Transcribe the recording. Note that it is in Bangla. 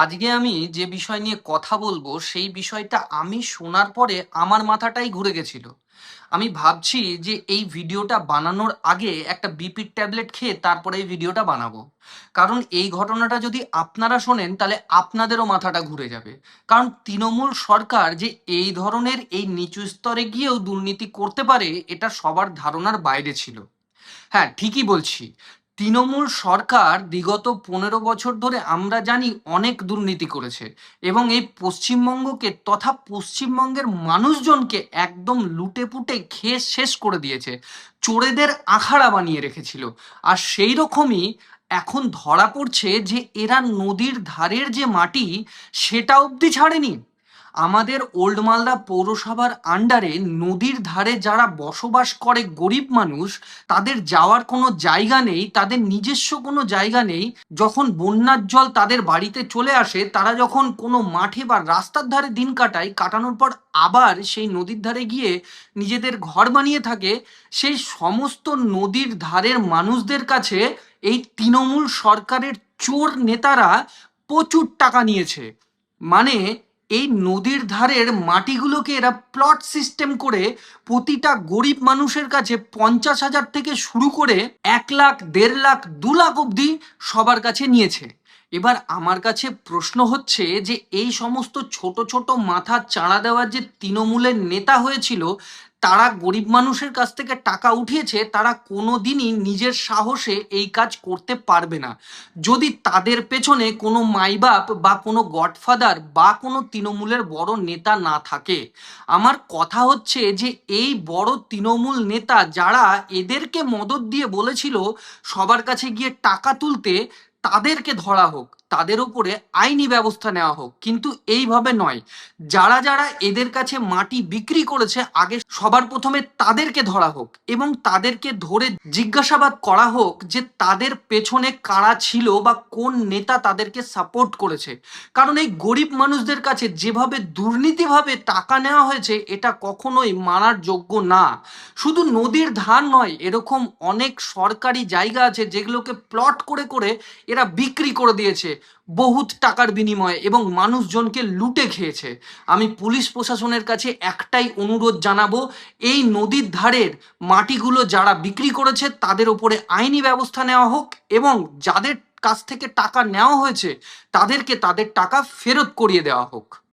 আজকে আমি যে বিষয় নিয়ে কথা বলবো সেই বিষয়টা আমি শোনার পরে আমার মাথাটাই ঘুরে গেছিল। আমি ভাবছি যে এই ভিডিওটা বানানোর আগে একটা বিপির ট্যাবলেট খেয়ে তারপরে এই ভিডিওটা বানাবো। কারণ এই ঘটনাটা যদি আপনারা শোনেন তাহলে আপনাদেরও মাথাটা ঘুরে যাবে। কারণ তৃণমূল সরকার যে এই ধরনের এই নিচু স্তরে গিয়েও দুর্নীতি করতে পারে এটা সবার ধারণার বাইরে ছিল। হ্যাঁ, ঠিকই বলছি। তৃণমূল সরকার বিগত ১৫ বছর ধরে আমরা জানি অনেক দুর্নীতি করেছে এবং এই পশ্চিমবঙ্গকে তথা পশ্চিমবঙ্গের মানুষজনকে একদম লুটেপুটে খেয়ে শেষ করে দিয়েছে। চোরেদের আখাড়া বানিয়ে রেখেছিল। আর সেই রকমই এখন ধরা পড়ছে যে এরা নদীর ধারের যে মাটি সেটা অবধি ছাড়েনি। আমাদের ওল্ড মালদা পৌরসভার আন্ডারে নদীর ধারে যারা বসবাস করে গরিব মানুষ, তাদের যাওয়ার কোনো জায়গা নেই, তাদের নিজস্ব কোনো জায়গা নেই। যখন বন্যার জল তাদের বাড়িতে চলে আসে, তারা যখন কোনো মাঠে বা রাস্তার ধারে দিন কাটায়, কাটানোর পর আবার সেই নদীর ধারে গিয়ে নিজেদের ঘর বানিয়ে থাকে। সেই সমস্ত নদীর ধারের মানুষদের কাছে এই তৃণমূল সরকারের চোর নেতারা প্রচুর টাকা নিয়েছে। মানে এই নদীর ধারের মাটিগুলোকে এরা প্লট সিস্টেম করে প্রতিটা গরিব মানুষের কাছে ৫০,০০০ থেকে শুরু করে ১ লাখ, ১.৫ লাখ, ২ লাখ অবধি সবার কাছে নিয়েছে। এবার আমার কাছে প্রশ্ন হচ্ছে যে এই সমস্ত ছোট ছোট মাথা চাড়া দেওয়ার যে তৃণমূলের নেতা হয়েছিল, তারা গরিব মানুষের কাছ থেকে টাকা উঠিয়েছে, তারা কোনোদিনই নিজের সাহসে এই কাজ করতে পারবে না যদি তাদের পেছনে কোনো মাইবাপ বা কোনো গডফাদার বা কোনো তৃণমূলের বড় নেতা না থাকে। আমার কথা হচ্ছে যে এই বড় তৃণমূল নেতা যারা এদেরকে মদদ দিয়ে বলেছিল সবার কাছে গিয়ে টাকা তুলতে, তাদেরকে ধরা হোক, তাদের উপরে আইনি ব্যবস্থা নেওয়া হোক, কিন্তু এইভাবে নয়। যারা যারা এদের কাছে মাটি বিক্রি করেছে আগে সবার প্রথমে তাদেরকে ধরা হোক এবং তাদেরকে ধরে জিজ্ঞাসাবাদ করা হোক যে তাদের পেছনে কারা ছিল বা কোন নেতা তাদেরকে সাপোর্ট করেছে। কারণ এই গরিব মানুষদের কাছে যেভাবে দুর্নীতিভাবে টাকা নেওয়া হয়েছে এটা কখনোই মানার যোগ্য না। শুধু নদীর ধার নয়, এরকম অনেক সরকারি জায়গা আছে যেগুলোকে প্লট করে করে এরা বিক্রি করে দিয়েছে বহুত টাকার বিনিময়ে এবং মানুষজনকে লুটে খেয়েছে। আমি পুলিশ প্রশাসনের কাছে একটাই অনুরোধ জানাবো, এই নদীর ধারের মাটিগুলো যারা বিক্রি করেছে তাদের উপরে আইনি ব্যবস্থা নেওয়া হোক এবং যাদের কাছ থেকে টাকা নেওয়া হয়েছে তাদেরকে তাদের টাকা ফেরত করিয়ে দেওয়া হোক।